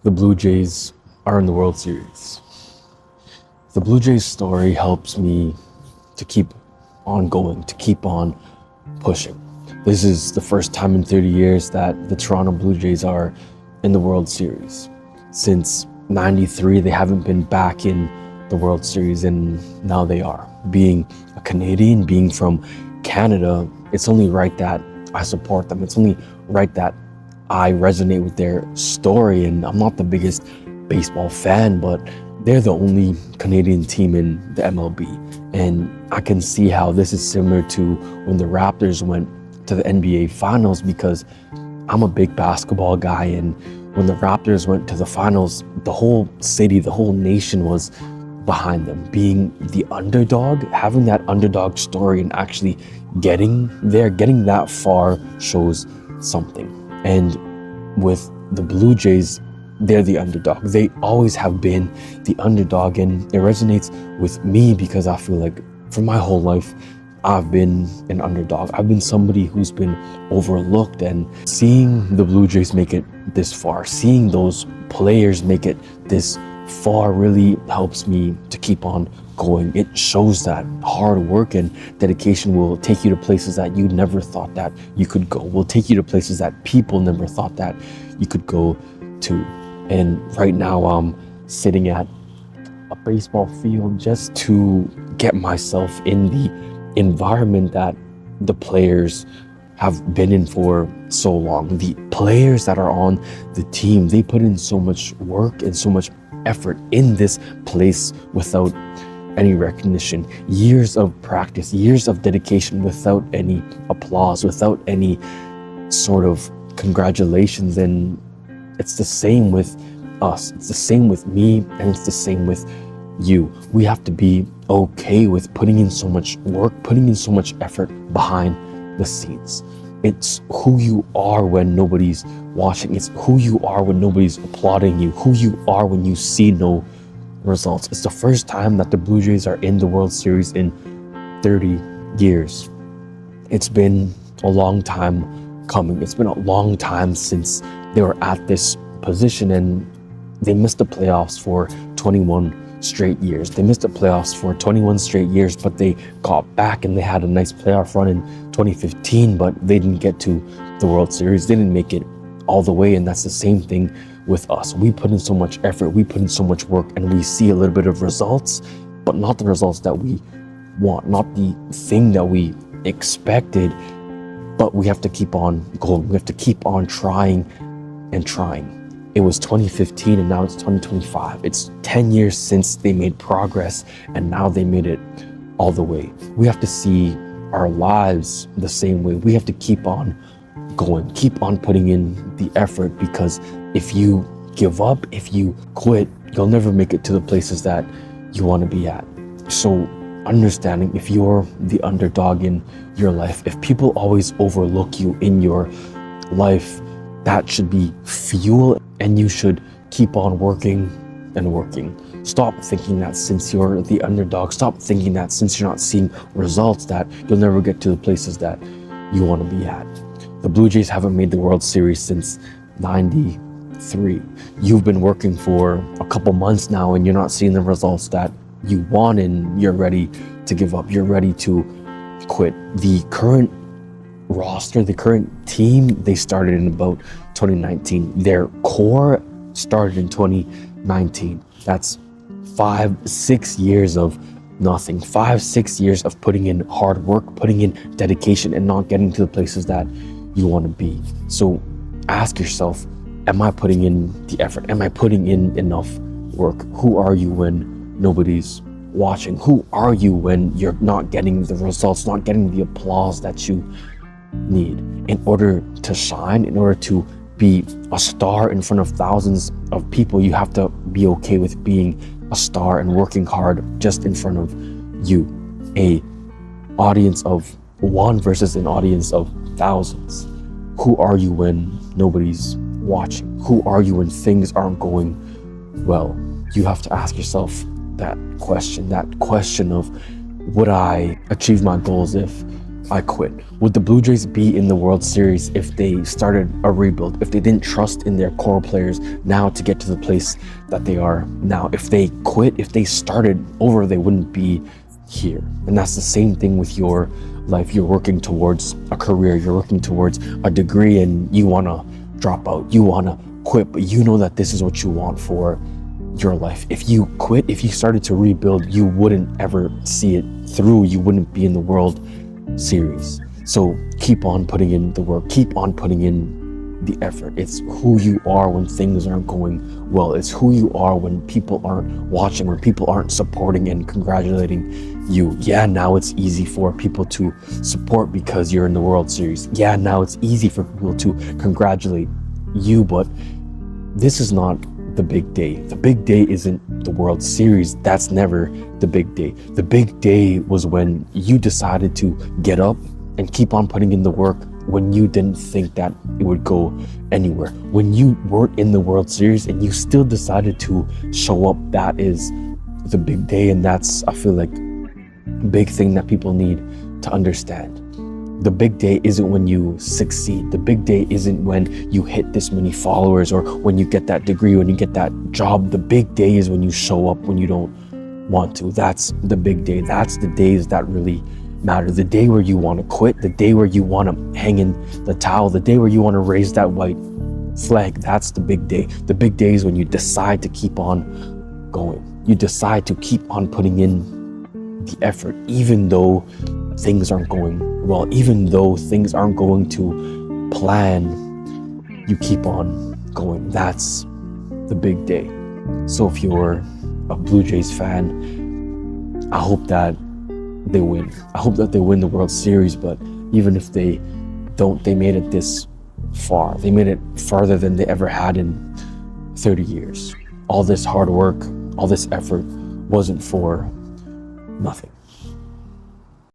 The Blue Jays are in the World Series. The Blue Jays story helps me to keep on going, to keep on pushing. This is the first time in 30 years that the Toronto Blue Jays are in the World Series. Since '93, they haven't been back in the World Series, and now they are. Being a Canadian, being from Canada, it's only right that I support them. It's only right that I resonate with their story. And I'm not the biggest baseball fan, but they're the only Canadian team in the MLB. And I can see how this is similar to when the Raptors went to the NBA Finals, because I'm a big basketball guy, and when the Raptors went to the finals, the whole city, the whole nation was behind them. Being the underdog, having that underdog story and actually getting there, getting that far shows something. And with the Blue Jays, they're the underdog. They always have been the underdog, and it resonates with me because I feel like for my whole life, I've been an underdog. I've been somebody who's been overlooked, and seeing the Blue Jays make it this far, seeing those players make it this far really helps me to keep on going. It shows that hard work and dedication will take you to places that you never thought that you could go, will take you to places that people never thought that you could go to. And right now I'm sitting at a baseball field just to get myself in the environment that the players have been in for so long. The players that are on the team, they put in so much work and so much effort in this place without any recognition. Years of practice, years of dedication without any applause, without any sort of congratulations. And it's the same with us. It's the same with me, and it's the same with you. We have to be okay with putting in so much work, putting in so much effort behind the scenes. It's who you are when nobody's watching. It's who you are when nobody's applauding you, who you are when you see no results. It's the first time that the Blue Jays are in the World Series in 30 years. It's been a long time coming. It's been a long time since they were at this position, and they missed the playoffs for 21 straight years. They missed the playoffs for 21 straight years, but they got back and they had a nice playoff run in 2015, but they didn't get to the World Series. They didn't make it all the way, and that's the same thing with us. We put in so much effort, we put in so much work, and we see a little bit of results, but not the results that we want, not the thing that we expected. But we have to keep on going. We have to keep on trying and trying. It was 2015 and now it's 2025. It's 10 years since they made progress, and now they made it all the way. We have to see our lives the same way. We have to keep on going, keep on putting in the effort, because if you give up, if you quit, you'll never make it to the places that you want to be at. So understanding, if you're the underdog in your life, if people always overlook you in your life, that should be fuel, and you should keep on working and working. Stop thinking that since you're the underdog, stop thinking that since you're not seeing results that you'll never get to the places that you want to be at. The Blue Jays haven't made the World Series since '93. You've been working for a couple months now and you're not seeing the results that you want, and you're ready to give up. You're ready to quit. The current roster, the current team, they started in about 2019. Their core started in 2019. That's 5-6 years of nothing. 5-6 years of putting in hard work, putting in dedication, and not getting to the places that you want to be. So ask yourself, am I putting in the effort? Am I putting in enough work? Who are you when nobody's watching? Who are you when you're not getting the results, not getting the applause that you need? In order to shine, in order to be a star in front of thousands of people, you have to be okay with being a star and working hard just in front of you. A audience of one versus an audience of thousands. Who are you when nobody's watching? Who are you when things aren't going well? You have to ask yourself that question of, would I achieve my goals if I quit? Would the Blue Jays be in the World Series if they started a rebuild, if they didn't trust in their core players now to get to the place that they are now? If they quit, if they started over, they wouldn't be here. And that's the same thing with your life. You're working towards a career, you're working towards a degree, and you want to drop out, you want to quit, but you know that this is what you want for your life. If you quit, if you started to rebuild, you wouldn't ever see it through. You wouldn't be in the World Series. So keep on putting in the work, keep on putting in the effort. It's who you are when things aren't going well. It's who you are when people aren't watching, when people aren't supporting and congratulating you. Yeah, now it's easy for people to support because you're in the World Series. Yeah, now it's easy for people to congratulate you, but this is not the big day. The big day isn't the World Series. That's never the big day. The big day was when you decided to get up and keep on putting in the work when you didn't think that it would go anywhere. When you weren't in the World Series and you still decided to show up, that is the big day. And that's, I feel like, a big thing that people need to understand. The big day isn't when you succeed. The big day isn't when you hit this many followers or when you get that degree, when you get that job. The big day is when you show up when you don't want to. That's the big day. That's the days that really matter. The day where you want to quit, the day where you want to hang in the towel, the day where you want to raise that white flag. That's the big day. The big day is when you decide to keep on going. You decide to keep on putting in the effort, even though things aren't going well, even though things aren't going to plan, you keep on going. That's the big day. So if you're a Blue Jays fan, I hope that they win. I hope that they win the World Series, but even if they don't, they made it this far. They made it farther than they ever had in 30 years. All this hard work, all this effort wasn't for nothing.